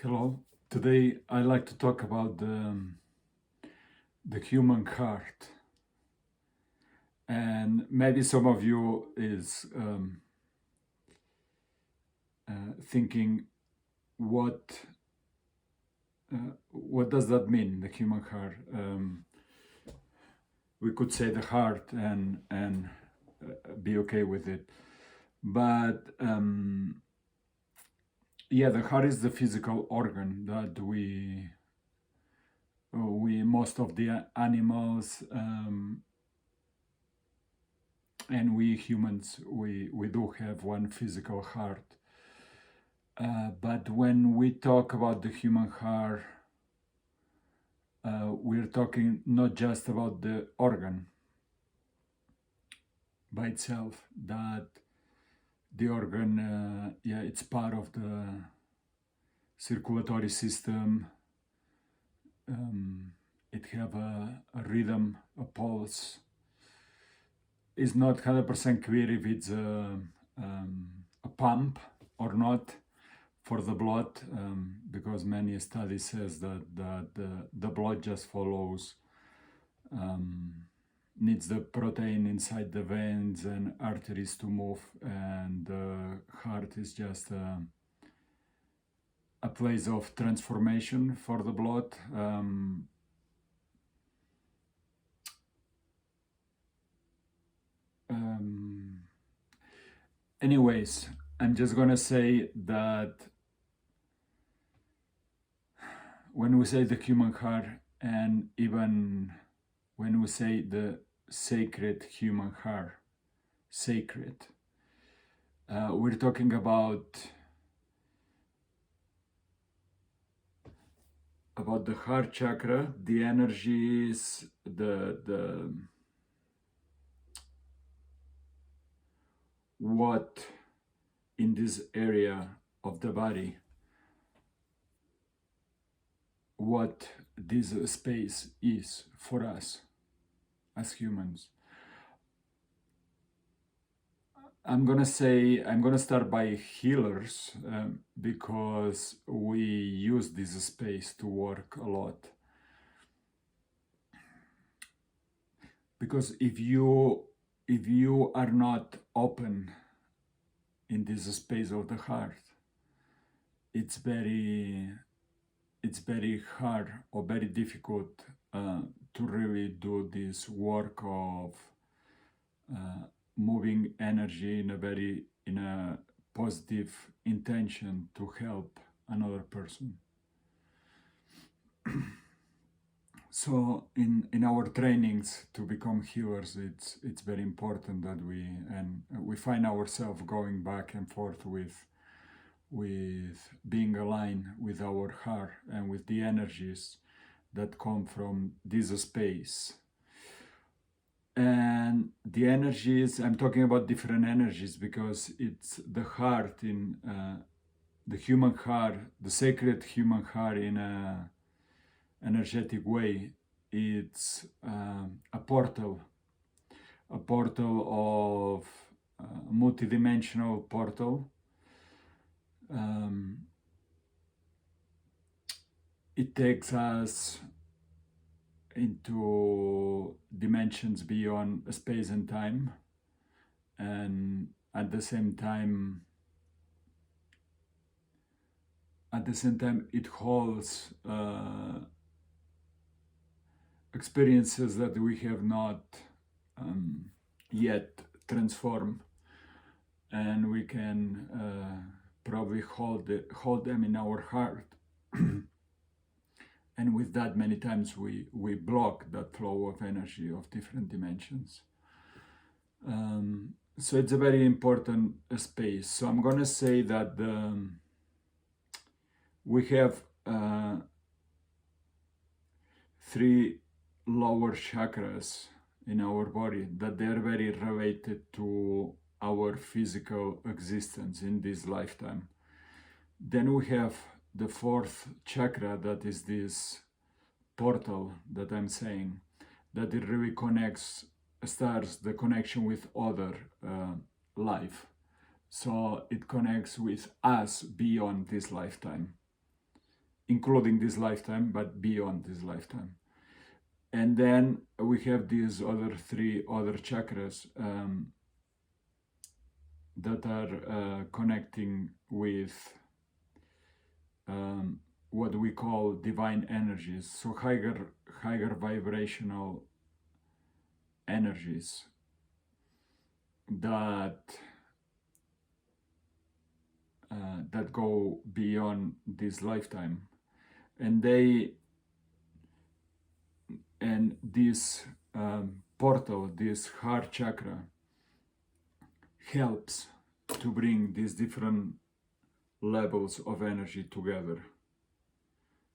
Hello. Today I like to talk about the human heart, and maybe some of you is thinking what what does that mean, the human heart? We could say the heart and be okay with it, but yeah, the heart is the physical organ that we most of the animals and we humans we do have one physical heart, but when we talk about the human heart, we're talking not just about the organ by itself, that the organ, yeah, it's part of the circulatory system. It have a rhythm, a pulse. It's not 100% clear if it's a pump or not for the blood, because many studies says that the blood just follows, needs the protein inside the veins and arteries to move, and the heart is just a place of transformation for the blood. Anyways, I'm just gonna say that when we say the human heart, and even when we say the sacred human heart, sacred, we're talking about the heart chakra, the energies, the what in this area of the body, what this space is for us as humans. I'm gonna start by healers, because we use this space to work a lot. Because if you are not open in this space of the heart, it's very hard or very difficult to really do this work of moving energy in a positive intention to help another person. So in our trainings to become healers, it's very important that we find ourselves going back and forth with being aligned with our heart and with the energies that come from this space. And the energies, I'm talking about different energies because it's the heart in the human heart, the sacred human heart in a energetic way. It's a portal of multidimensional portal. It takes us into dimensions beyond space and time, and at the same time it holds experiences that we have not yet transformed, and we can probably hold them in our heart. And with that, many times we block that flow of energy of different dimensions. So it's a very important space. So I'm going to say that we have 3 lower chakras in our body, that they are very related to our physical existence in this lifetime. Then we have the 4th chakra, that is this portal that I'm saying, that it really starts the connection with other life. So it connects with us beyond this lifetime. including this lifetime, but beyond this lifetime. And then we have these other three other chakras that are connecting with what we call divine energies, so higher vibrational energies that that go beyond this lifetime, and this portal, this heart chakra, helps to bring these different levels of energy together.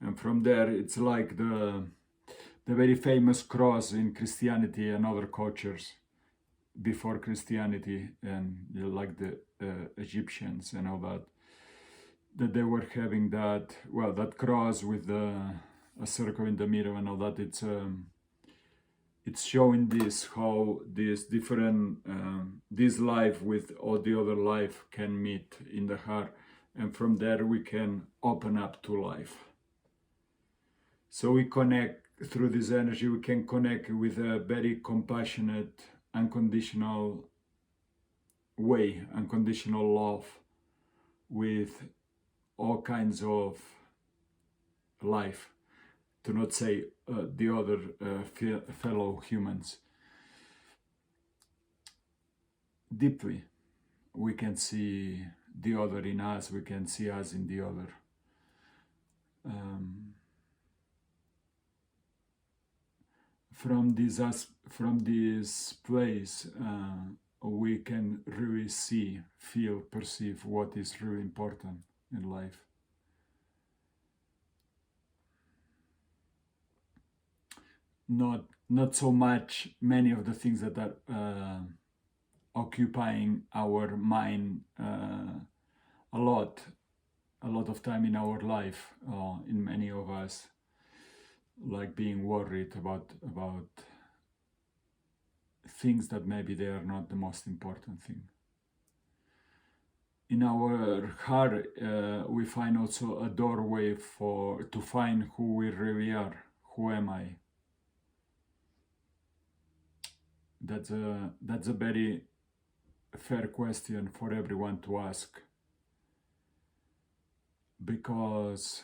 And from there, it's like the very famous cross in Christianity and other cultures before Christianity, and like the Egyptians and all that they were having that, well, that cross with a circle in the middle and all that. It's showing this, how this different this life with all the other life can meet in the heart, and from there we can open up to life. So we connect through this energy. We can connect with a very compassionate, unconditional way, unconditional love with all kinds of life, to not say the other fellow humans. Deeply, we can see the other in us, we can see us in the other. From this place, we can really see, feel, perceive what is really important in life. Not so much many of the things that are occupying our mind a lot of time in our life, in many of us, like being worried about things that maybe they are not the most important thing. In our heart, we find also a doorway to find who we really are. Who am I? That's a very fair question for everyone to ask, because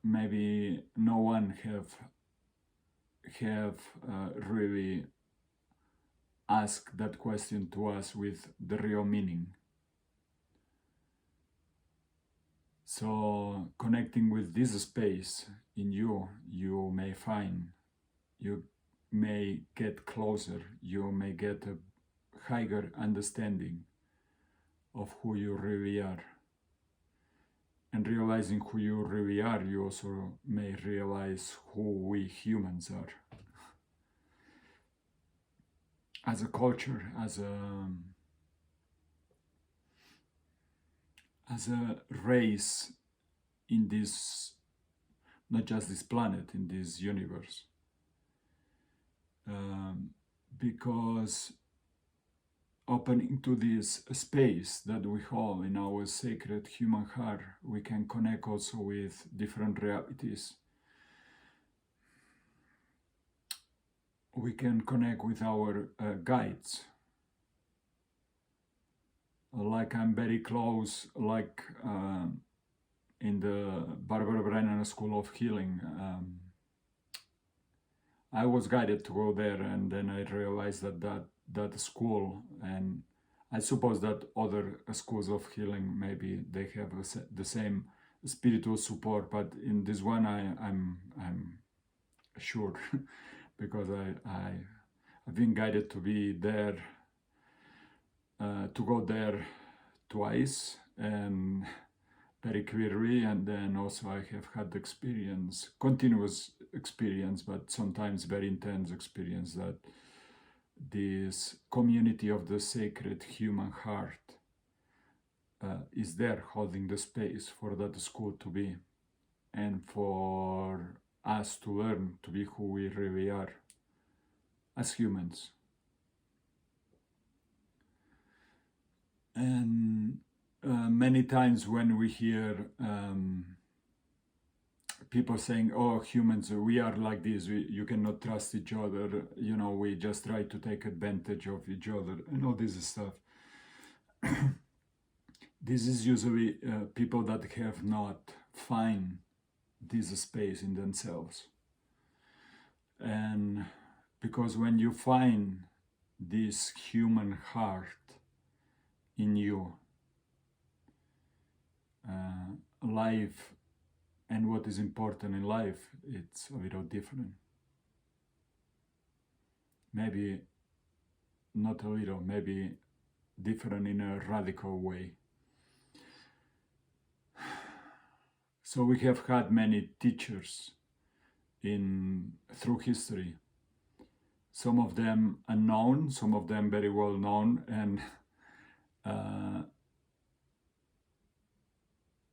maybe no one have really asked that question to us with the real meaning. So connecting with this space in you, you may find, you may get closer, you may get a higher understanding of who you really are. And realizing who you really are, you also may realize who we humans are. As a culture, as a race in this, not just this planet, in this universe. Because opening to this space that we hold in our sacred human heart, we can connect also with different realities. We can connect with our guides. Like I'm very close, like in the Barbara Brennan School of Healing. I was guided to go there, and then I realized that school, and I suppose that other schools of healing, maybe they have the same spiritual support, but in this one I'm sure because I've been guided to be there, to go there twice, and very clearly, and then also I have had experience, continuous experience, but sometimes very intense experience, that this community of the sacred human heart is there holding the space for that school to be, and for us to learn to be who we really are as humans. And many times when we hear people saying, oh, humans, we are like this, you cannot trust each other, you know, we just try to take advantage of each other and all this stuff. This is usually people that have not find this space in themselves. And because when you find this human heart in you, life and what is important in life, it's a little different. Maybe not a little, maybe different in a radical way. So we have had many teachers through history. Some of them unknown, some of them very well known, and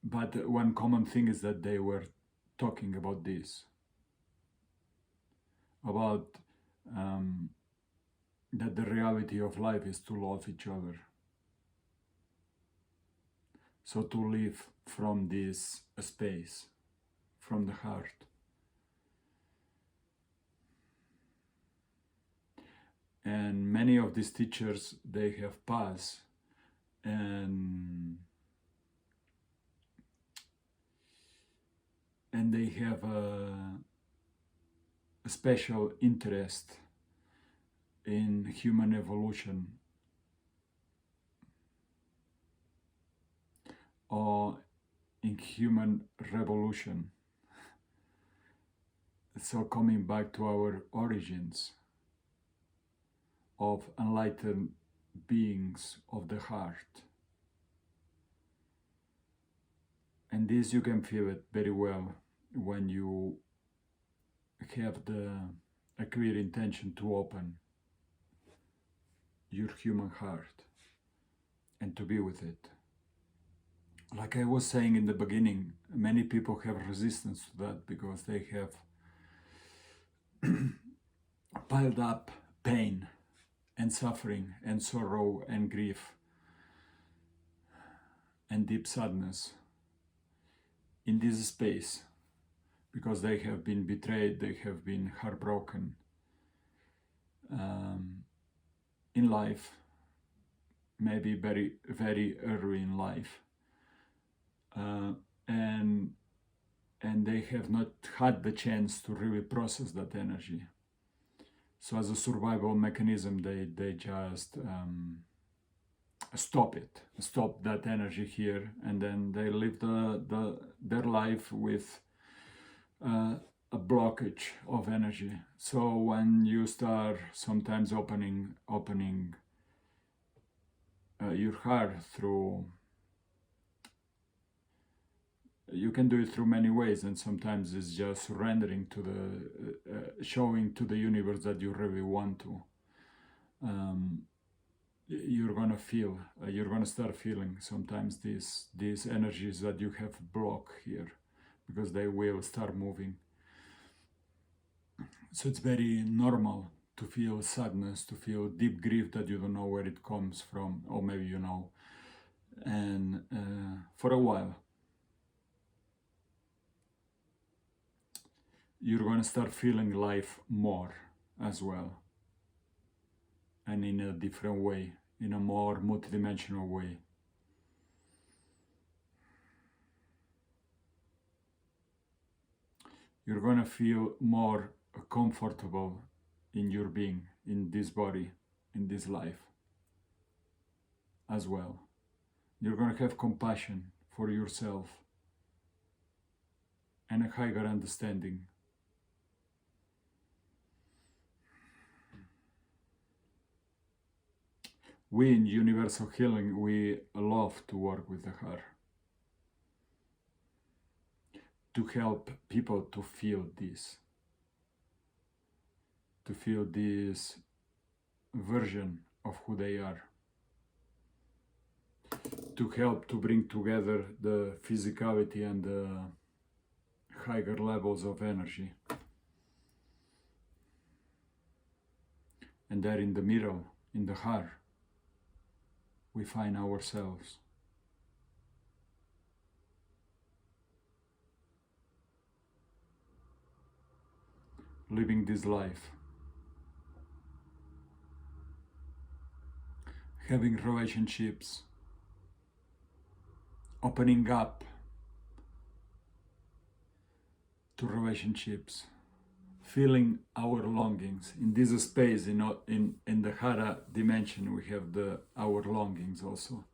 but one common thing is that they were talking about this, about that the reality of life is to love each other. So to live from this space, from the heart. And many of these teachers, they have passed, and they have a special interest in human evolution or in human revolution. So coming back to our origins of enlightened beings of the heart. And this you can feel it very well when you have a clear intention to open your human heart and to be with it. Like I was saying in the beginning, many people have resistance to that because they have piled up pain and suffering and sorrow and grief and deep sadness in this space, because they have been betrayed, they have been heartbroken in life, maybe very, very early in life, and they have not had the chance to really process that energy. So as a survival mechanism, they just stop that energy here, and then they live their life with a blockage of energy. So when you start sometimes opening your heart through, you can do it through many ways, and sometimes it's just surrendering to the showing to the universe that you really want to. You're gonna start feeling sometimes these energies that you have blocked here, because they will start moving. So it's very normal to feel sadness, to feel deep grief that you don't know where it comes from, or maybe you know. And for a while, you're going to start feeling life more as well, and in a different way, in a more multidimensional way. You're going to feel more comfortable in your being, in this body, in this life as well. You're going to have compassion for yourself and a higher understanding. We in Universal Healing, we love to work with the heart, to help people to feel this version of who they are, to help to bring together the physicality and the higher levels of energy. And there in the middle, in the heart, we find ourselves. living this life, having relationships, opening up to relationships, feeling our longings. In this space, in the Hara dimension, we have our longings also.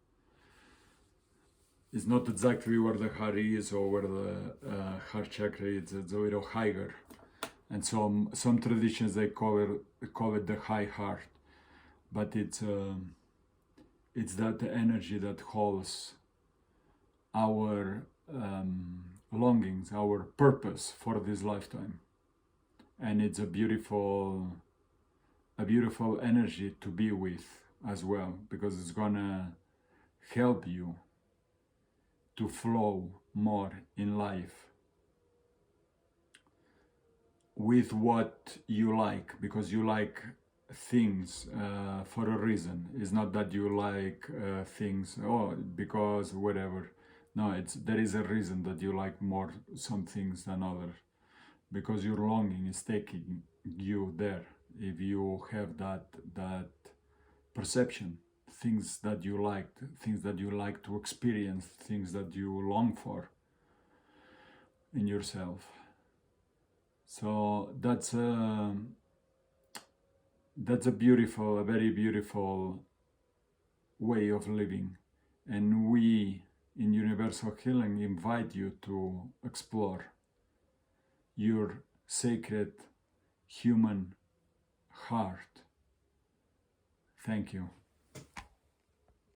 It's not exactly where the heart is or where the heart chakra is, it's a little higher. And some traditions, they call it the high heart, but it's that energy that holds our longings, our purpose for this lifetime. And it's a beautiful energy to be with as well, because it's gonna help you to flow more in life with what you like, because you like things for a reason. It's not that you like things because whatever. No, there is a reason that you like more some things than others, because your longing is taking you there. If you have that perception, things that you like to experience, things that you long for in yourself. So that's a very beautiful way of living, and we in Universal Healing invite you to explore your sacred human heart. Thank you.